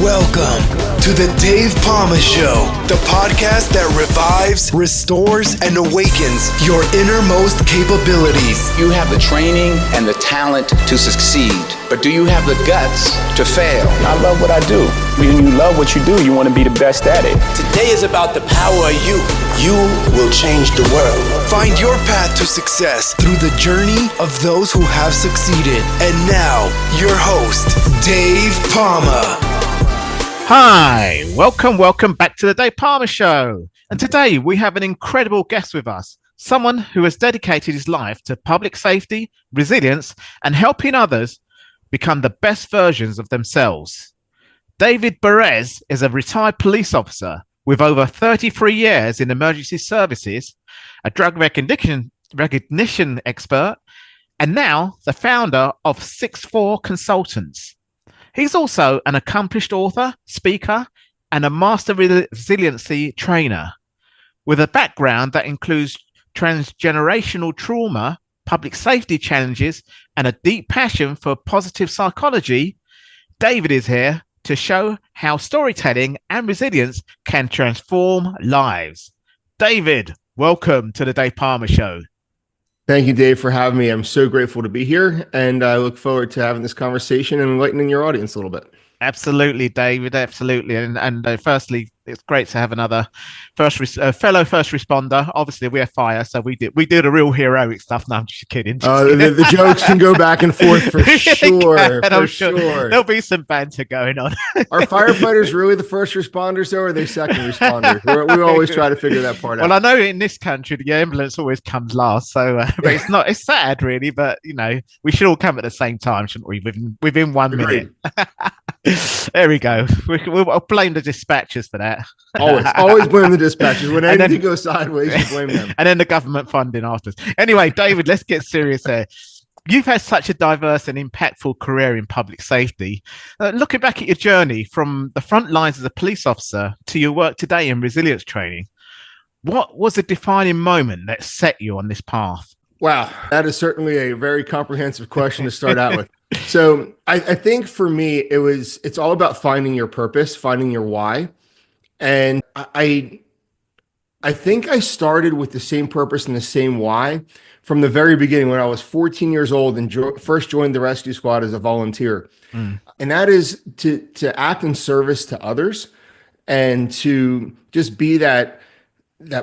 Welcome to the Dave Pamah Show, the podcast that revives, restores, and awakens your innermost capabilities. You have the training and the talent to succeed, but do you have the guts to fail? I love what I do. When you love what you do, you want to be the best at it. Today is about the power of you. You will change the world. Find your path to success through the journey of those who have succeeded. And now, your host, Dave Pamah. Hi, welcome back to the Dave Pamah Show. And today we have an incredible guest with us, someone who has dedicated his life to public safety, resilience, and helping others become the best versions of themselves. David Berez is a retired police officer with over 33 years in emergency services, a drug recognition expert, and now the founder of 6'4 Consultants. He's also an accomplished author, speaker, and a master resiliency trainer with a background that includes transgenerational trauma, public safety challenges, and a deep passion for positive psychology. David is here to show how storytelling and resilience can transform lives. David, welcome to the Dave Pamah Show. Thank you, Dave, for having me. I'm so grateful to be here, and I look forward to having this conversation and enlightening your audience a little bit. Absolutely, David. Absolutely. And firstly, it's great to have another fellow first responder. Obviously, we're fire, so we did the real heroic stuff. No, I'm just kidding. The jokes can go back and forth for sure. For sure. There'll be some banter going on. Are firefighters really the first responders, or are they second responders? We always try to figure that part out. Well, I know in this country the ambulance always comes last, so but it's not. It's sad, really, but we should all come at the same time, shouldn't we? Within 1 minute. There we go. We'll blame the dispatchers for that. Always blame the dispatchers. When anything goes sideways, you blame them. And then the government funding afterwards. Anyway, David, let's get serious here. You've had such a diverse and impactful career in public safety. Looking back at your journey from the front lines as a police officer to your work today in resilience training, what was the defining moment that set you on this path? Wow, that is certainly a very comprehensive question to start out with. So I think for me, it's all about finding your purpose, finding your why. And I think I started with the same purpose and the same why from the very beginning when I was 14 years old and first joined the rescue squad as a volunteer. And that is to act in service to others and to just be that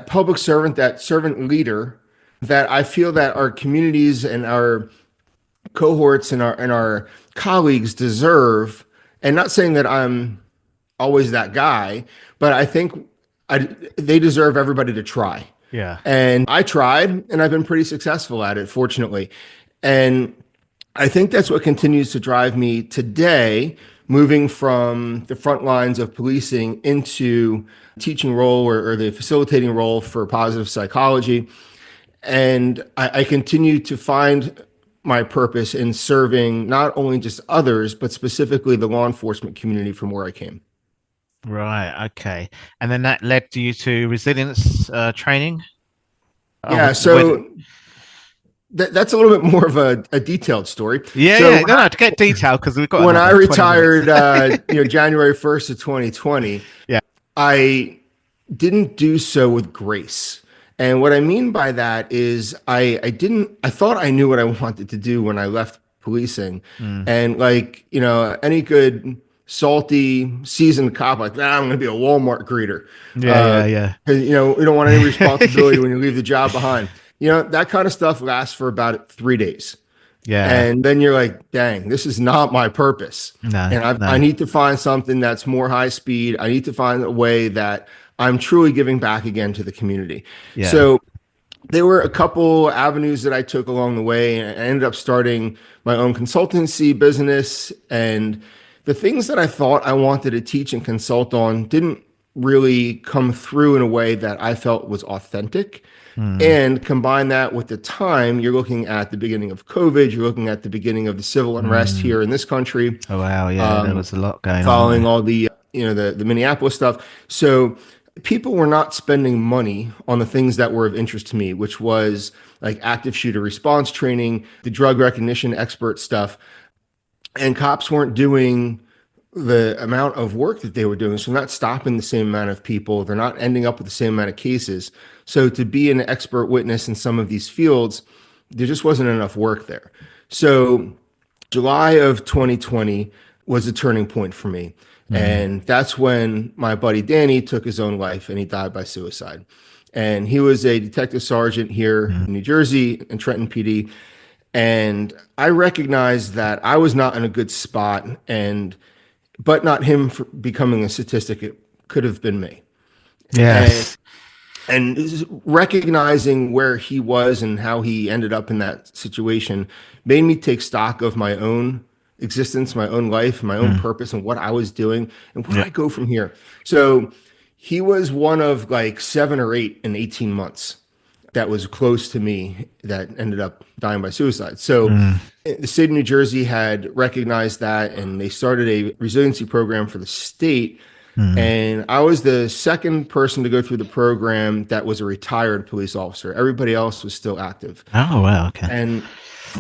public servant, that servant leader that I feel that our communities and our cohorts and our colleagues deserve. And not saying that I'm always that guy, but I think they deserve everybody to try. Yeah. And I tried, and I've been pretty successful at it, fortunately. And I think that's what continues to drive me today, moving from the front lines of policing into teaching role or the facilitating role for positive psychology. And I continue to find my purpose in serving not only just others, but specifically the law enforcement community from where I came. Right. Okay. And then that led you to resilience training? Yeah. So that's a little bit more of a detailed story. Yeah. So yeah. No, to get detailed, because we've got. When I retired, January 1st of 2020, yeah, I didn't do so with grace. And what I mean by that is I thought I knew what I wanted to do when I left policing. And any good salty seasoned cop I'm going to be a Walmart greeter. Yeah. We don't want any responsibility when you leave the job behind. That kind of stuff lasts for about 3 days. Yeah. And then you're like, dang, this is not my purpose. I need to find something that's more high speed. I need to find a way that I'm truly giving back again to the community. Yeah. So there were a couple avenues that I took along the way, and I ended up starting my own consultancy business. And the things that I thought I wanted to teach and consult on didn't really come through in a way that I felt was authentic. And combine that with the time, you're looking at the beginning of COVID, you're looking at the beginning of the civil unrest here in this country. Oh, wow. Yeah, there was a lot going on. Following all the, the Minneapolis stuff. So people were not spending money on the things that were of interest to me, which was like active shooter response training, the drug recognition expert stuff. And cops weren't doing the amount of work that they were doing. So not stopping the same amount of people. They're not ending up with the same amount of cases. So to be an expert witness in some of these fields, there just wasn't enough work there. So July of 2020 was a turning point for me. And that's when my buddy Danny took his own life and he died by suicide. And he was a detective sergeant here in New Jersey in Trenton PD. And I recognized that I was not in a good spot, but not him for becoming a statistic. It could have been me. Yes. And recognizing where he was and how he ended up in that situation made me take stock of my own existence, my own life, my own purpose, and what I was doing and where I go from here. So he was one of like 7 or 8 in 18 months that was close to me that ended up dying by suicide. So the state of New Jersey had recognized that, and they started a resiliency program for the state. And I was the second person to go through the program that was a retired police officer. Everybody else was still active. Oh, wow. Okay. And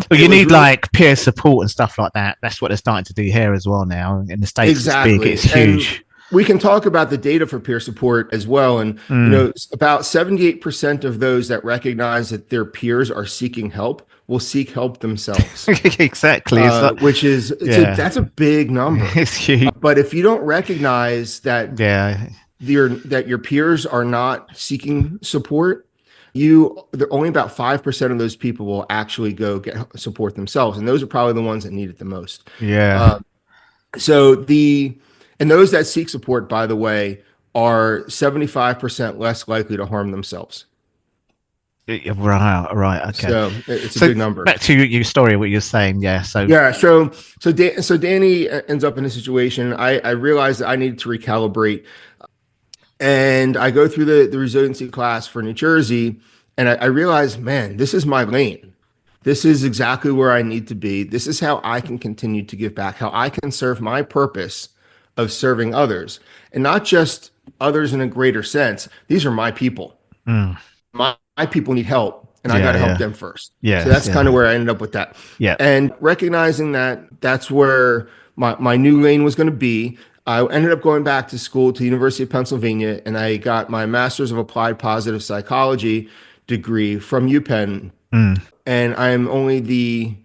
well, you need like peer support and stuff like that. That's what they're starting to do here as well now. In the States, exactly. It's huge. And we can talk about the data for peer support as well. And, you know, about 78% of those that recognize that their peers are seeking help will seek help themselves. Exactly. Which is, that's a big number. It's huge. But if you don't recognize that, that your peers are not seeking support, only about 5% of those people will actually go get support themselves. And those are probably the ones that need it the most. Yeah. And those that seek support, by the way, are 75% less likely to harm themselves. Right. Okay. So it's a big number. Back to your story, what you're saying. Yeah. So Danny ends up in a situation. I realized that I needed to recalibrate, and I go through the resiliency class for New Jersey, and I realized, man, this is my lane. This is exactly where I need to be. This is how I can continue to give back, how I can serve my purpose of serving others, and not just others in a greater sense. These are my people. My people need help, and I got to help them first. So that's kind of where I ended up with that. And recognizing that that's where my new lane was going to be, I ended up going back to school to the University of Pennsylvania, and I got my Master's of Applied Positive Psychology degree from UPenn. And I'm only the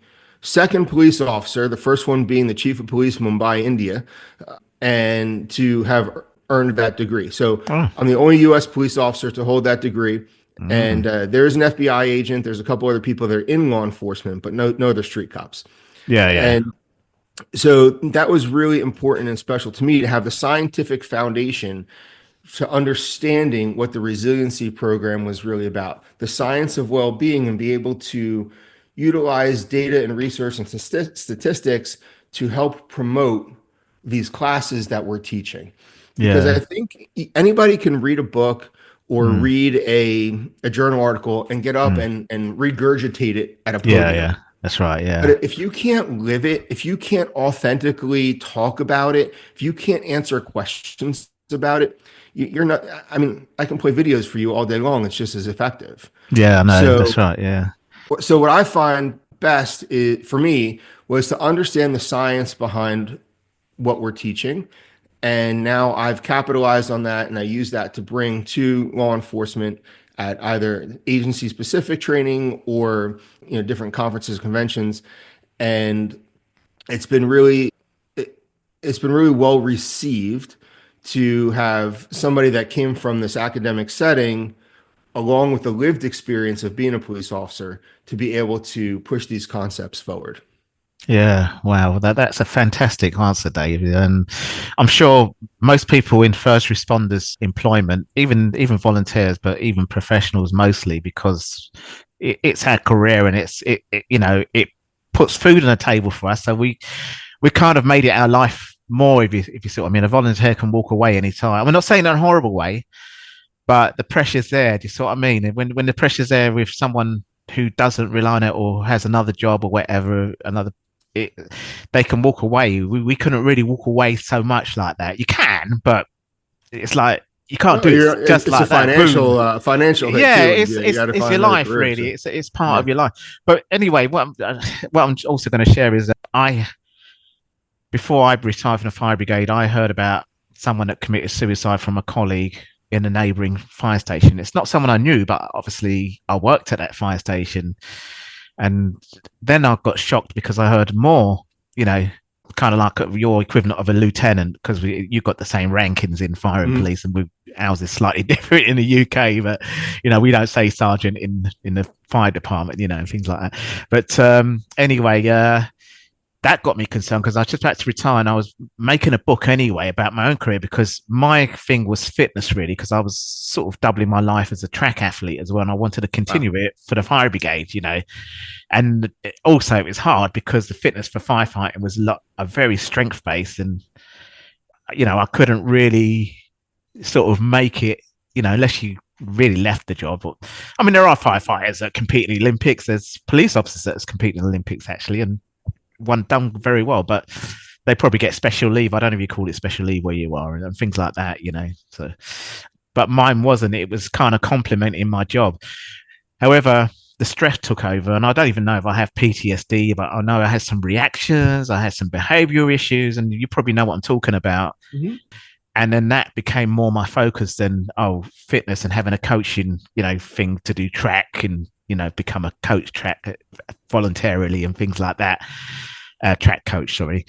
second police officer, the first one being the chief of police Mumbai, India, and to have earned that degree. So I'm the only U.S. police officer to hold that degree. And there's an FBI agent. There's a couple other people that are in law enforcement, but no other street cops. And so that was really important and special to me to have the scientific foundation to understanding what the resiliency program was really about, the science of well-being, and be able to utilize data and research and statistics to help promote these classes that we're teaching. Because I think anybody can read a book or read a journal article and get up and regurgitate it at a podium. That's right. But if you can't live it, if you can't authentically talk about it, if you can't answer questions about it, you're not. I mean, I can play videos for you all day long. It's just as effective. That's right. So what I find best for me was to understand the science behind what we're teaching. And now I've capitalized on that, and I use that to bring to law enforcement at either agency-specific training or different conferences, conventions, and it's been really well received to have somebody that came from this academic setting, along with the lived experience of being a police officer, to be able to push these concepts forward. Yeah, wow, that's a fantastic answer, Dave. And I'm sure most people in first responders employment, even volunteers, but even professionals mostly, because it's our career and it puts food on the table for us. So we kind of made it our life more, if you see what I mean. A volunteer can walk away anytime. I'm not saying that in a horrible way, but the pressure's there. Do you see what I mean? And when the pressure's there with someone who doesn't rely on it or has another job or whatever, they can walk away. We couldn't really walk away so much like that. You can, but it's like you can't do it just like that. Financial hit it's your life, really. It's part of your life. But anyway, what I'm also going to share is that before I retired from the fire brigade, I heard about someone that committed suicide from a colleague in a neighbouring fire station. It's not someone I knew, but obviously I worked at that fire station. And then I got shocked because I heard more, kind of like your equivalent of a lieutenant, because you got the same rankings in fire and police, and ours is slightly different in the UK. But we don't say sergeant in the fire department, things like that. But anyway, that got me concerned because I was just about to retire, and I was making a book anyway about my own career, because my thing was fitness, really, because I was sort of doubling my life as a track athlete as well, and I wanted to continue it for the fire brigade, and also it was hard because the fitness for firefighting was a very strength based, and I couldn't really sort of make it, unless you really left the job. I mean, there are firefighters that compete in the Olympics. There's police officers that compete in the Olympics actually, and one done very well, but they probably get special leave. I don't know if you call it special leave where you are, and things like that, so, but mine wasn't. It was kind of complementing my job. However, the stress took over, and I don't even know if I have PTSD, but I know I had some reactions, I had some behavioral issues, and you probably know what I'm talking about. And then that became more my focus than fitness and having a coaching thing to do track and become a coach track voluntarily and things like that. Track coach, sorry.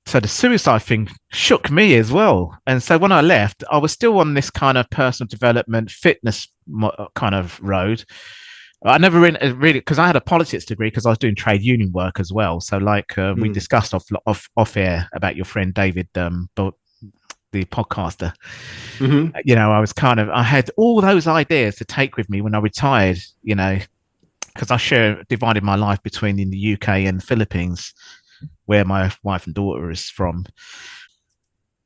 So the suicide thing shook me as well. And so when I left, I was still on this kind of personal development, fitness kind of road. I never really, because I had a politics degree, because I was doing trade union work as well. So we discussed off air about your friend David, the podcaster. I had all those ideas to take with me when I retired, because I divided my life between in the UK and Philippines, where my wife and daughter is from.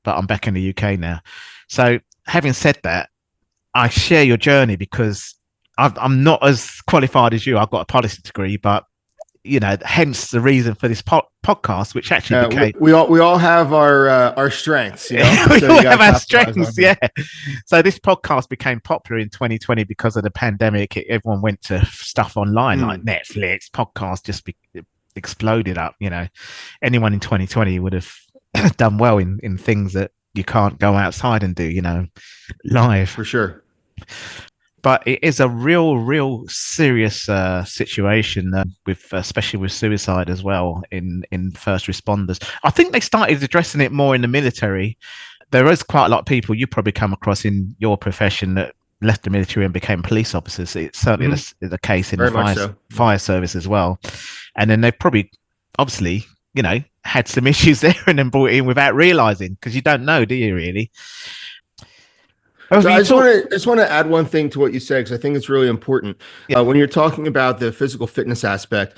But I'm back in the UK now. So having said that, I share your journey because I'm not as qualified as you. I've got a politics degree, but hence the reason for this podcast, which actually became... we all have our strengths. We all have our strengths, yeah. So this podcast became popular in 2020 because of the pandemic. Everyone went to stuff online like Netflix, podcasts just exploded up. Anyone in 2020 would have done well in things that you can't go outside and do, live. For sure. But it is a real serious situation especially with suicide as well in first responders. I think they started addressing it more in the military. There is quite a lot of people you probably come across in your profession that left the military and became police officers. It's certainly the case in the fire service as well. And then they probably, obviously, had some issues there and then brought it in without realizing, because you don't know, do you really? So I just want to add one thing to what you said, because I think it's really important. Yeah. When you're talking about the physical fitness aspect,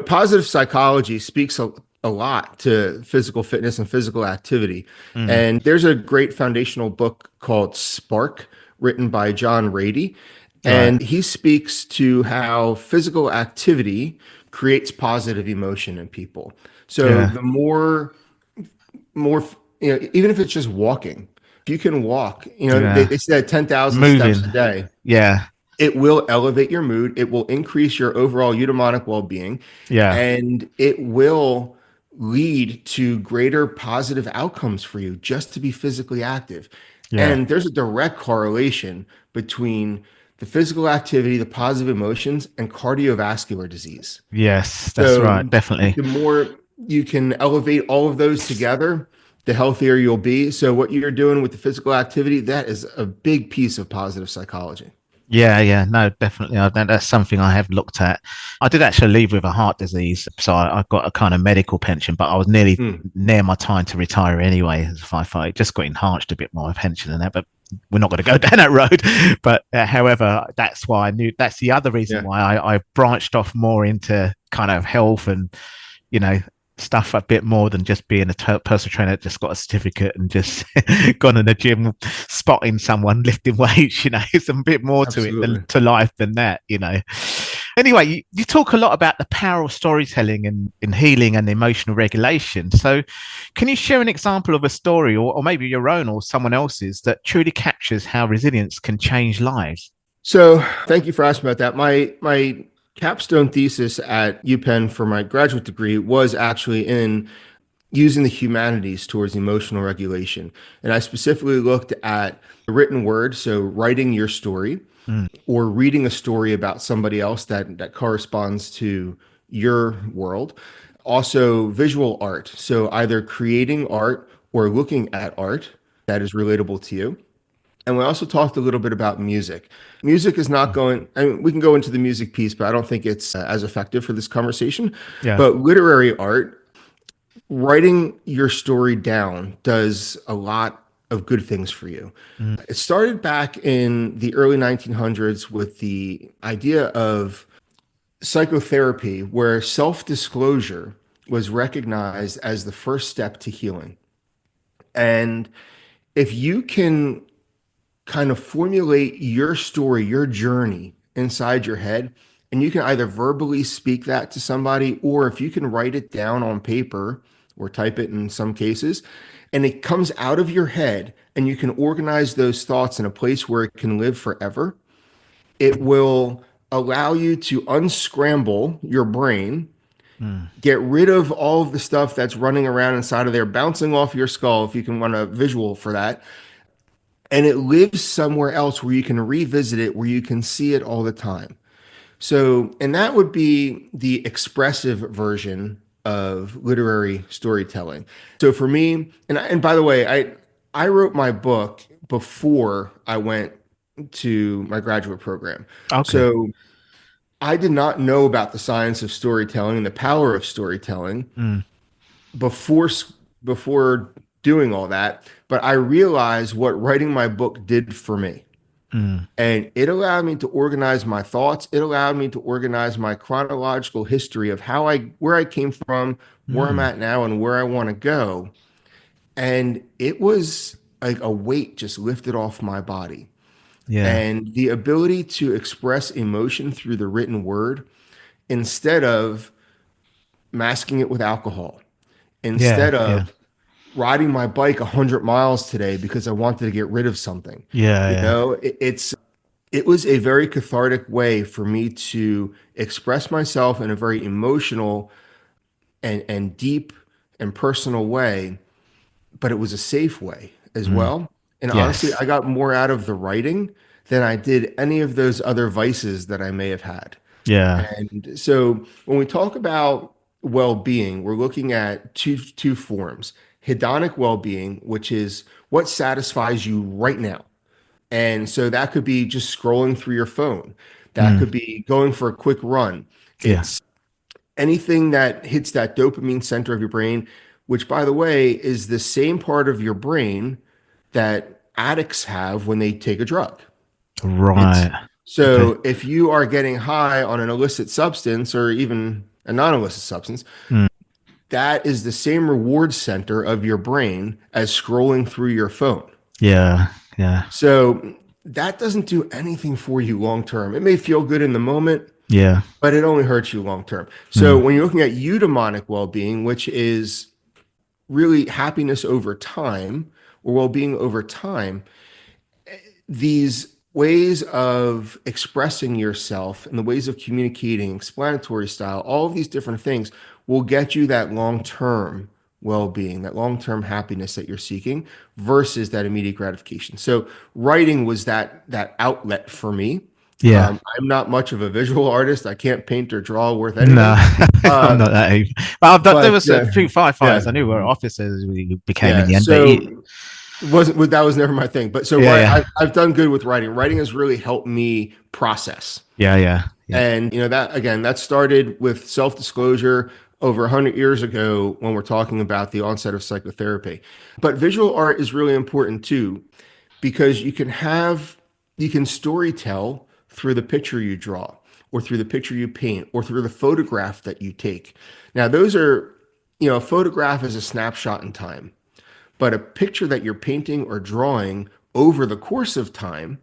positive psychology speaks a lot to physical fitness and physical activity. And there's a great foundational book called Spark, written by John Rady. And he speaks to how physical activity creates positive emotion in people. So the more, even if it's just walking, you can walk, they said 10,000 steps a day. Yeah. It will elevate your mood. It will increase your overall eudaimonic well-being. Yeah. And it will lead to greater positive outcomes for you just to be physically active. Yeah. And there's a direct correlation between the physical activity, the positive emotions, and cardiovascular disease. Yes, that's right. Definitely. The more you can elevate all of those together, the healthier you'll be. So what you're doing with the physical activity, that is a big piece of positive psychology. Yeah, no, definitely. That's something I have looked at. I did actually leave with a heart disease, so I got a kind of medical pension, but I was nearly near my time to retire anyway as a firefighter. Just got enhanced a bit more pension than that, but we're not going to go down that road. But however, that's why I knew, that's the other reason why I branched off more into kind of health and, stuff a bit more than just being a personal trainer that just got a certificate and just gone in the gym spotting someone lifting weights. It's a bit more to life than that. Anyway, you talk a lot about the power of storytelling and healing and emotional regulation. So can you share an example of a story or maybe your own or someone else's that truly captures how resilience can change lives? So thank you for asking about that. My capstone thesis at UPenn for my graduate degree was actually in using the humanities towards emotional regulation. And I specifically looked at the written word, so writing your story or reading a story about somebody else that corresponds to your world. Also, visual art, so either creating art or looking at art that is relatable to you. And we also talked a little bit about music. Music is not going, I mean, we can go into the music piece, but I don't think it's as effective for this conversation. Yeah. But literary art, writing your story down does a lot of good things for you. It started back in the early 1900s with the idea of psychotherapy, where self-disclosure was recognized as the first step to healing. And if you can kind of formulate your story, your journey inside your head, and you can either verbally speak that to somebody, or if you can write it down on paper or type it in some cases, and it comes out of your head and you can organize those thoughts in a place where it can live forever, it will allow you to unscramble your brain, get rid of all of the stuff that's running around inside of there, bouncing off your skull, if you can want a visual for that. And it lives somewhere else where you can revisit it, where you can see it all the time. So, and that would be the expressive version of literary storytelling. So for me, and by the way, I wrote my book before I went to my graduate program. Okay. So I did not know about the science of storytelling and the power of storytelling before doing all that, but I realized what writing my book did for me. And it allowed me to organize my thoughts. It allowed me to organize my chronological history of where I came from, where I'm at now, and where I want to go. And it was like a weight just lifted off my body. Yeah. And the ability to express emotion through the written word instead of masking it with alcohol, instead of riding my bike 100 miles today because I wanted to get rid of something. It was a very cathartic way for me to express myself in a very emotional and deep and personal way, but it was a safe way as well. And honestly, I got more out of the writing than I did any of those other vices that I may have had. Yeah. And so when we talk about well-being, we're looking at two forms. Hedonic well-being, which is what satisfies you right now. And so that could be just scrolling through your phone. That could be going for a quick run. It's anything that hits that dopamine center of your brain, which, by the way, is the same part of your brain that addicts have when they take a drug. Right. So if you are getting high on an illicit substance or even a non-illicit substance, that is the same reward center of your brain as scrolling through your phone. Yeah. Yeah. So that doesn't do anything for you long term. It may feel good in the moment, but it only hurts you long term. So when you're looking at eudaimonic well-being, which is really happiness over time or well-being over time, these ways of expressing yourself and the ways of communicating, explanatory style, all of these different things will get you that long-term well-being, that long-term happiness that you're seeking versus that immediate gratification. So writing was that outlet for me. I'm not much of a visual artist. I can't paint or draw worth anything. No, I'm not that either. But I've done, there was a few firefighters I knew were officers we became in the end. So that was never my thing. But so I've done good with writing. Writing has really helped me process. And that started with self-disclosure over 100 years ago when we're talking about the onset of psychotherapy. But visual art is really important too, because you can storytell through the picture you draw or through the picture you paint or through the photograph that you take. Now those are, a photograph is a snapshot in time, but a picture that you're painting or drawing over the course of time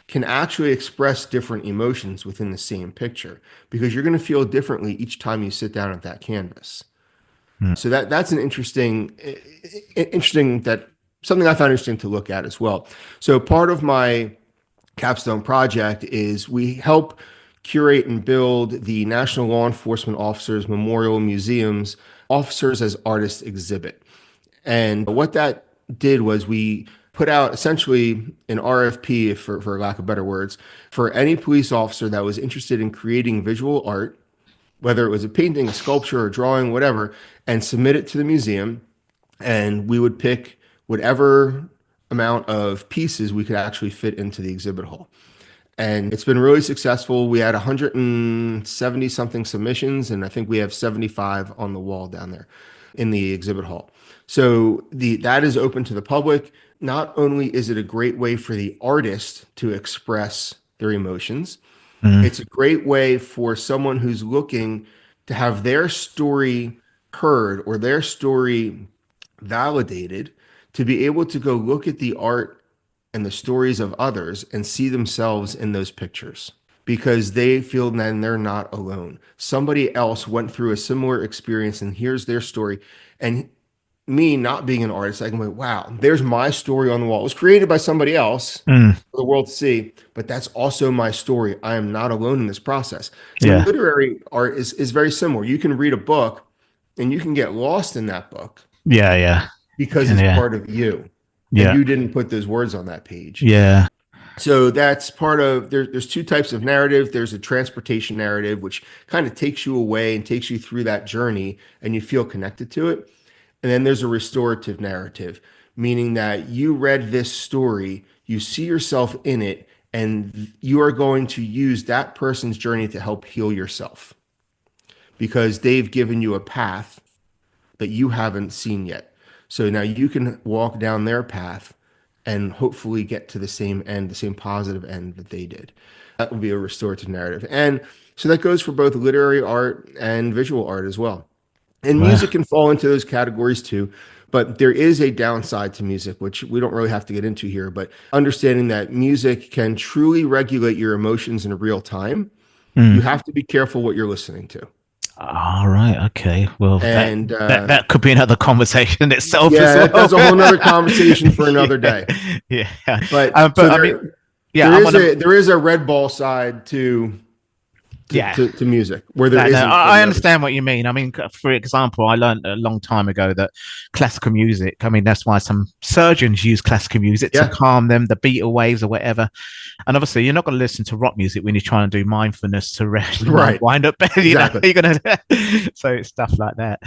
can actually express different emotions within the same picture because you're going to feel differently each time you sit down at that canvas. So that's an interesting something I found interesting to look at as well. So part of my capstone project is we help curate and build the National Law Enforcement Officers Memorial Museum's Officers as Artists exhibit. And what that did was we put out essentially an RFP, for lack of better words, for any police officer that was interested in creating visual art, whether it was a painting, a sculpture, a drawing, whatever, and submit it to the museum. And we would pick whatever amount of pieces we could actually fit into the exhibit hall. And it's been really successful. We had 170 something submissions, and I think we have 75 on the wall down there in the exhibit hall. So that is open to the public. Not only is it a great way for the artist to express their emotions, it's a great way for someone who's looking to have their story heard or their story validated, to be able to go look at the art and the stories of others and see themselves in those pictures, because they feel then they're not alone. Somebody else went through a similar experience and here's their story. And me not being an artist, I can go, wow, there's my story on the wall. It was created by somebody else for the world to see, but that's also my story. I am not alone in this process. So literary art is very similar. You can read a book and you can get lost in that book. Because it's part of you. And you didn't put those words on that page. So that's part of, there's two types of narrative. There's a transportation narrative, which kind of takes you away and takes you through that journey and you feel connected to it. And then there's a restorative narrative, meaning that you read this story, you see yourself in it, and you are going to use that person's journey to help heal yourself, because they've given you a path that you haven't seen yet. So now you can walk down their path and hopefully get to the same end, the same positive end that they did. That would be a restorative narrative. And so that goes for both literary art and visual art as well. And music can fall into those categories too. But there is a downside to music, which we don't really have to get into here, but understanding that music can truly regulate your emotions in real time. You have to be careful what you're listening to. All right. Okay. Well, and that could be another conversation itself. Yeah, as well. That's a whole nother conversation for another day. But there is a red ball side to music where there isn't. I understand what you mean. I mean, for example, I learned a long time ago that classical music, I mean, that's why some surgeons use classical music to calm them, the beta waves or whatever. And obviously, you're not going to listen to rock music when you're trying to do mindfulness to wind up better. Exactly. You're going to, so it's stuff like that.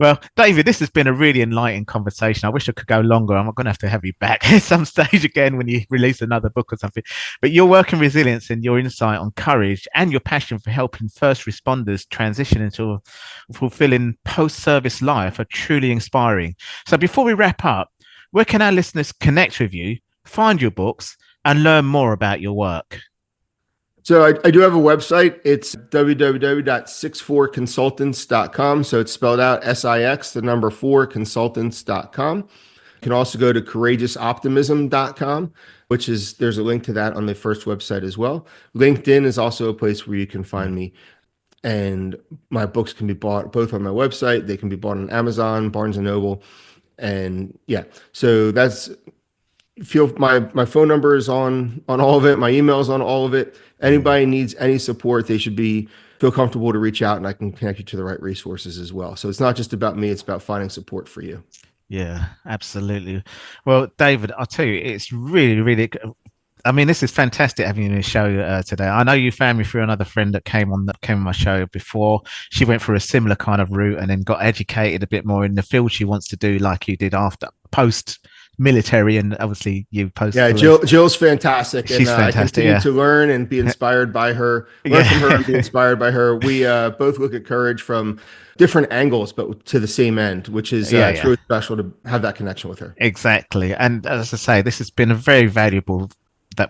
Well, David, this has been a really enlightening conversation. I wish I could go longer. I'm going to have you back at some stage again when you release another book or something. But your work in resilience and your insight on courage and your passion for helping first responders transition into a fulfilling post-service life are truly inspiring. So before we wrap up, where can our listeners connect with you, find your books, and learn more about your work? So I do have a website. It's www.64consultants.com. So it's spelled out SIX, the number 4, consultants.com. You can also go to courageousoptimism.com, which is, there's a link to that on the first website as well. LinkedIn is also a place where you can find me. And my books can be bought both on my website. They can be bought on Amazon, Barnes & Noble. And so that's, my phone number is on all of it. My email is on all of it. Anybody needs any support, they should feel comfortable to reach out, and I can connect you to the right resources as well. So it's not just about me, it's about finding support for you. Yeah, absolutely. Well, David, I'll tell you, it's really, really, I mean, this is fantastic having you on the show today. I know you found me through another friend that came on my show before. She went through a similar kind of route and then got educated a bit more in the field she wants to do, like you did after post-military, and obviously you post. Yeah, Jill's fantastic. She's fantastic. I continue to learn and be inspired by her. Learn from her and be inspired by her. We both look at courage from different angles, but to the same end, which is it's really special to have that connection with her. Exactly. And as I say, this has been a very valuable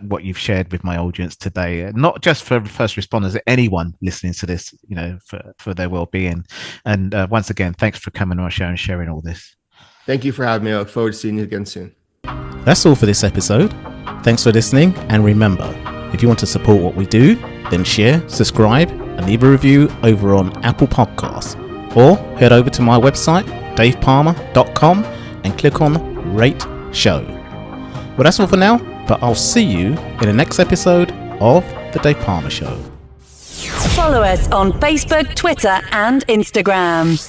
what you've shared with my audience today, not just for first responders, anyone listening to this, for their well-being. And once again, thanks for coming on our show and sharing all this. Thank you for having me. I look forward to seeing you again soon. That's all for this episode. Thanks for listening. And remember, if you want to support what we do, then share, subscribe, and leave a review over on Apple Podcasts. Or head over to my website, davepalmer.com, and click on Rate Show. Well, that's all for now, but I'll see you in the next episode of The Dave Pamah Show. Follow us on Facebook, Twitter, and Instagram.